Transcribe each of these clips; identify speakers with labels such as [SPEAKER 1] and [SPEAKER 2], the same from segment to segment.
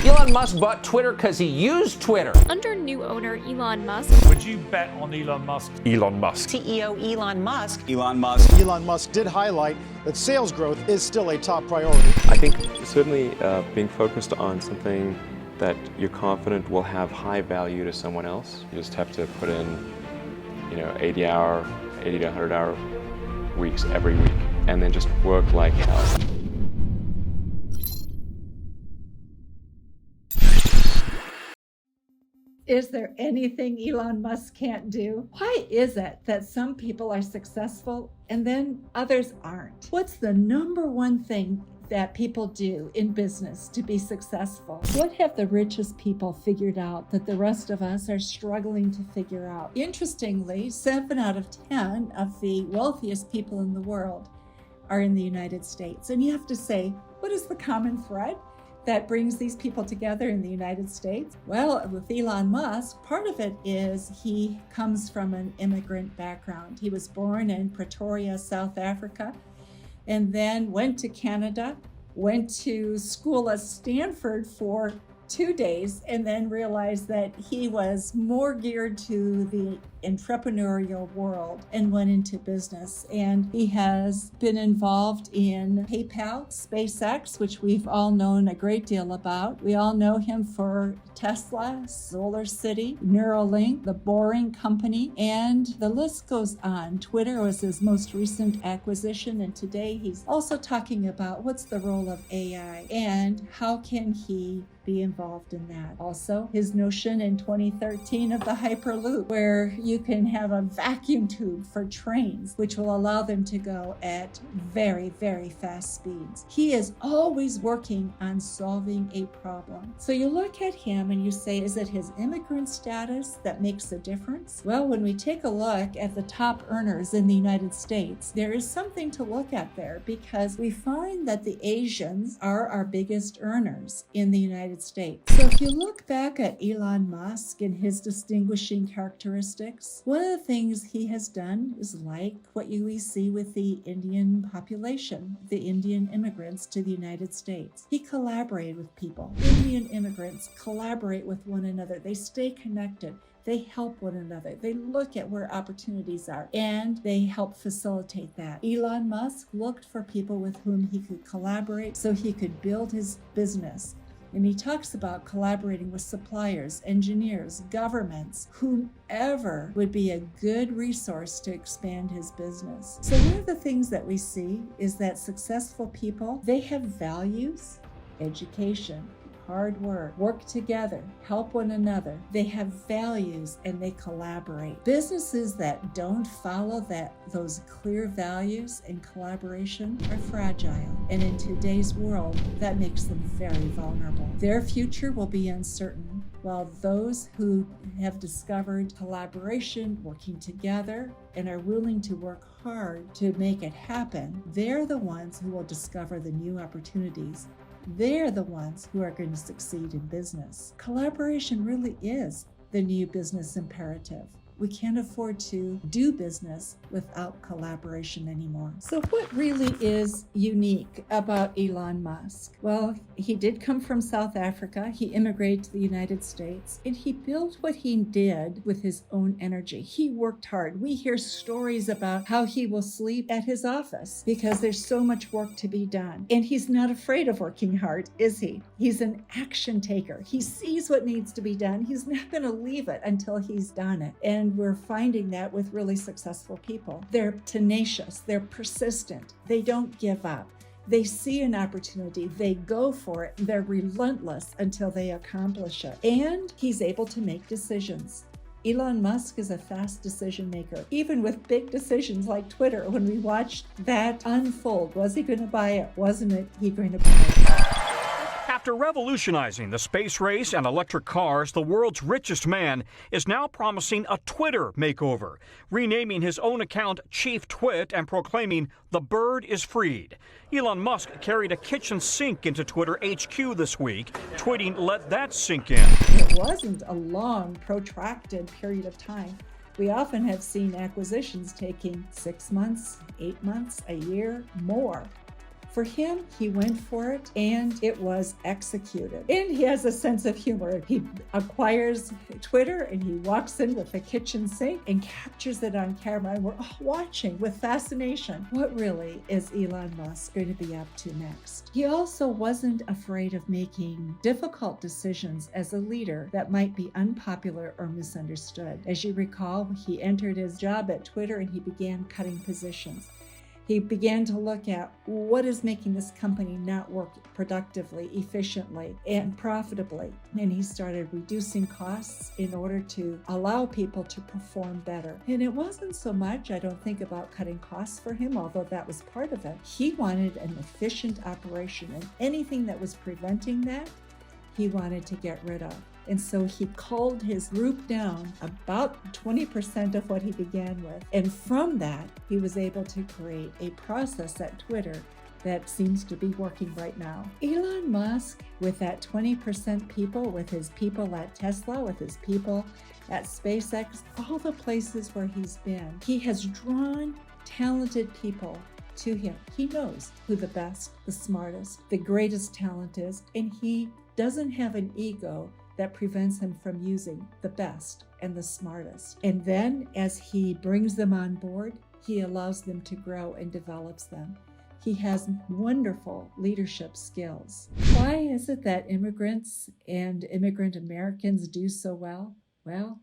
[SPEAKER 1] Elon Musk bought Twitter because he used Twitter.
[SPEAKER 2] Under new owner Elon Musk.
[SPEAKER 3] Would you bet on Elon Musk?
[SPEAKER 4] Elon Musk.
[SPEAKER 5] CEO Elon Musk.
[SPEAKER 6] Elon Musk. Elon Musk did highlight that sales growth is still a top priority.
[SPEAKER 4] I think certainly being focused on something that you're confident will have high value to someone else. You just have to put in, 80 to 100 hour weeks every week, and then just work like hell.
[SPEAKER 7] Is there anything Elon Musk can't do? Why is it that some people are successful and then others aren't? What's the number one thing that people do in business to be successful? What have the richest people figured out that the rest of us are struggling to figure out? Interestingly, 7 out of 10 of the wealthiest people in the world are in the United States. And you have to say, what is the common thread that brings these people together in the United States? Well, with Elon Musk, part of it is he comes from an immigrant background. He was born in Pretoria, South Africa, and then went to Canada, went to school at Stanford for 2 days, and then realized that he was more geared to the entrepreneurial world and went into business. And he has been involved in PayPal, SpaceX, which we've all known a great deal about. We all know him for Tesla, Solar City, Neuralink, The Boring Company, and the list goes on. Twitter was his most recent acquisition, and today he's also talking about what's the role of AI and how can he be involved in that. Also, his notion in 2013 of the Hyperloop, where you can have a vacuum tube for trains, which will allow them to go at very, very fast speeds. He is always working on solving a problem. So you look at him and you say, is it his immigrant status that makes the difference? Well, when we take a look at the top earners in the United States, there is something to look at there, because we find that the Asians are our biggest earners in the United States. So if you look back at Elon Musk and his distinguishing characteristics, one of the things he has done is like what we see with the Indian population, the Indian immigrants to the United States. He collaborated with people. Indian immigrants collaborate with one another. They stay connected. They help one another. They look at where opportunities are, and they help facilitate that. Elon Musk looked for people with whom he could collaborate so he could build his business. And he talks about collaborating with suppliers, engineers, governments, whomever would be a good resource to expand his business. So one of the things that we see is that successful people, they have values, education, hard work together, help one another. They have values and they collaborate. Businesses that don't follow those clear values and collaboration are fragile. And in today's world, that makes them very vulnerable. Their future will be uncertain, while those who have discovered collaboration, working together, and are willing to work hard to make it happen, they're the ones who will discover the new opportunities. They're the ones who are going to succeed in business. Collaboration really is the new business imperative. We can't afford to do business without collaboration anymore. So what really is unique about Elon Musk? Well, he did come from South Africa. He immigrated to the United States, and he built what he did with his own energy. He worked hard. We hear stories about how he will sleep at his office because there's so much work to be done. And he's not afraid of working hard, is he? He's an action taker. He sees what needs to be done. He's not going to leave it until he's done it. And we're finding that with really successful people. They're tenacious, they're persistent, they don't give up. They see an opportunity, they go for it, they're relentless until they accomplish it. And he's able to make decisions. Elon Musk is a fast decision maker, even with big decisions like Twitter. When we watched that unfold, was he going to buy it? Wasn't he going to buy it?
[SPEAKER 3] After revolutionizing the space race and electric cars, the world's richest man is now promising a Twitter makeover, renaming his own account Chief Twit and proclaiming the bird is freed. Elon Musk carried a kitchen sink into Twitter HQ this week, tweeting, "Let that sink in."
[SPEAKER 7] It wasn't a long, protracted period of time. We often have seen acquisitions taking 6 months, 8 months, a year, more. For him, he went for it and it was executed. And he has a sense of humor. He acquires Twitter and he walks in with a kitchen sink and captures it on camera, and we're all watching with fascination. What really is Elon Musk going to be up to next? He also wasn't afraid of making difficult decisions as a leader that might be unpopular or misunderstood. As you recall, he entered his job at Twitter and he began cutting positions. He began to look at what is making this company not work productively, efficiently, and profitably. And he started reducing costs in order to allow people to perform better. And it wasn't so much, I don't think, about cutting costs for him, although that was part of it. He wanted an efficient operation, and anything that was preventing that, he wanted to get rid of. And so he culled his group down about 20% of what he began with. And from that, he was able to create a process at Twitter that seems to be working right now. Elon Musk, with that 20% people, with his people at Tesla, with his people at SpaceX, all the places where he's been, he has drawn talented people to him. He knows who the best, the smartest, the greatest talent is, and he doesn't have an ego that prevents him from using the best and the smartest. And then as he brings them on board, he allows them to grow and develops them. He has wonderful leadership skills. Why is it that immigrants and immigrant Americans do so well? Well,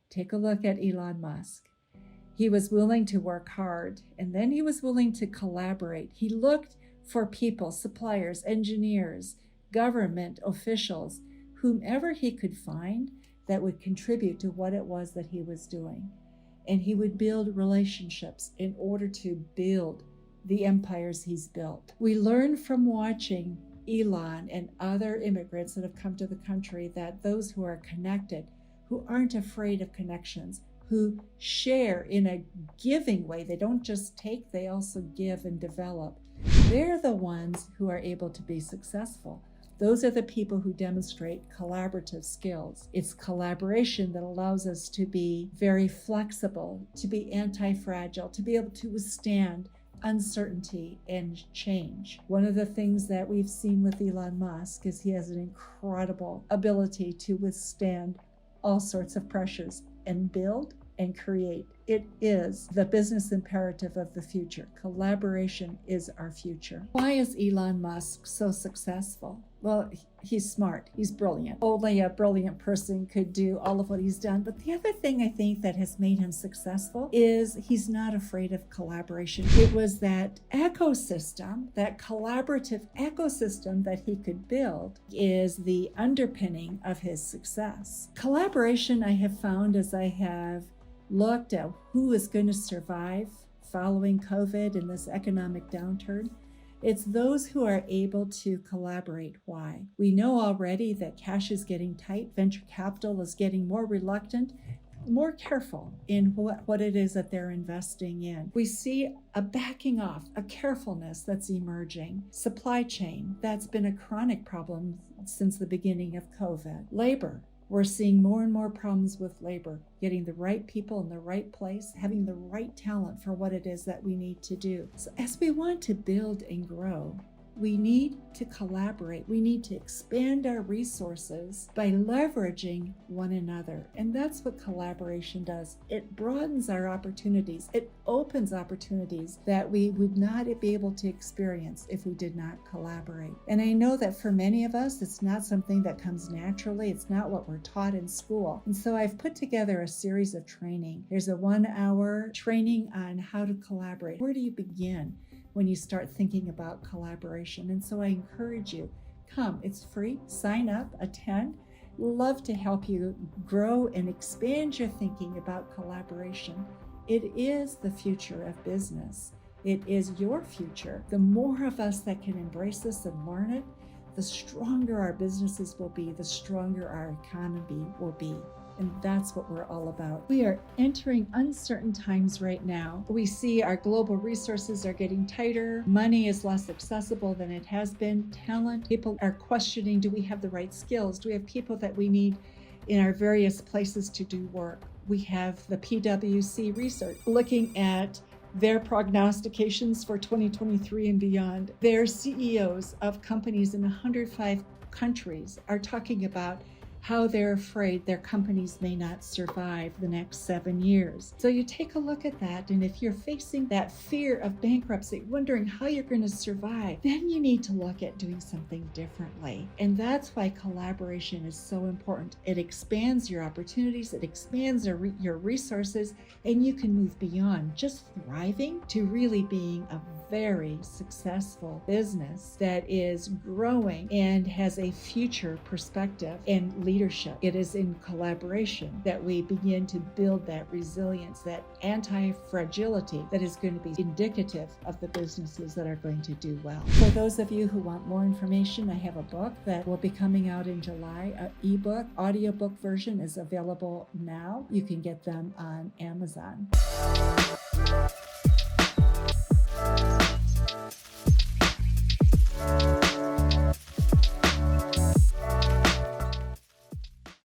[SPEAKER 7] take a look at Elon Musk. He was willing to work hard, and then he was willing to collaborate. He looked for people, suppliers, engineers, government officials, whomever he could find that would contribute to what it was that he was doing. And he would build relationships in order to build the empires he's built. We learn from watching Elon and other immigrants that have come to the country that those who are connected, who aren't afraid of connections, who share in a giving way, they don't just take, they also give and develop. They're the ones who are able to be successful. Those are the people who demonstrate collaborative skills. It's collaboration that allows us to be very flexible, to be anti-fragile, to be able to withstand uncertainty and change. One of the things that we've seen with Elon Musk is he has an incredible ability to withstand all sorts of pressures and build and create. It is the business imperative of the future. Collaboration is our future. Why is Elon Musk so successful? Well, he's smart. He's brilliant. Only a brilliant person could do all of what he's done. But the other thing I think that has made him successful is he's not afraid of collaboration. It was that ecosystem, that collaborative ecosystem that he could build is the underpinning of his success. Collaboration, I have found as I have looked at who is going to survive following COVID and this economic downturn, it's those who are able to collaborate. Why? We know already that cash is getting tight, venture capital is getting more reluctant, more careful in what it is that they're investing in. We see a backing off, a carefulness that's emerging. Supply chain, that's been a chronic problem since the beginning of COVID. Labor. We're seeing more and more problems with labor, getting the right people in the right place, having the right talent for what it is that we need to do. So as we want to build and grow, we need to collaborate. We need to expand our resources by leveraging one another. And that's what collaboration does. It broadens our opportunities. It opens opportunities that we would not be able to experience if we did not collaborate. And I know that for many of us, it's not something that comes naturally. It's not what we're taught in school. And so I've put together a series of training. There's a 1-hour training on how to collaborate. Where do you begin when you start thinking about collaboration? And so I encourage you, come, it's free, sign up, attend. Love to help you grow and expand your thinking about collaboration. It is the future of business. It is your future. The more of us that can embrace this and learn it, the stronger our businesses will be, the stronger our economy will be. And that's what we're all about. We are entering uncertain times right now. We see our global resources are getting tighter. Money is less accessible than it has been. Talent, people are questioning, do we have the right skills? Do we have people that we need in our various places to do work? We have the PwC research looking at their prognostications for 2023 and beyond. Their CEOs of companies in 105 countries are talking about how they're afraid their companies may not survive the next 7 years. So you take a look at that, and if you're facing that fear of bankruptcy, wondering how you're going to survive, then you need to look at doing something differently. And that's why collaboration is so important. It expands your opportunities, it expands your resources, and you can move beyond just thriving to really being a very successful business that is growing and has a future perspective and leadership. It is in collaboration that we begin to build that resilience, that anti-fragility that is going to be indicative of the businesses that are going to do well. For those of you who want more information, I have a book that will be coming out in July. An ebook, audiobook version is available now. You can get them on Amazon.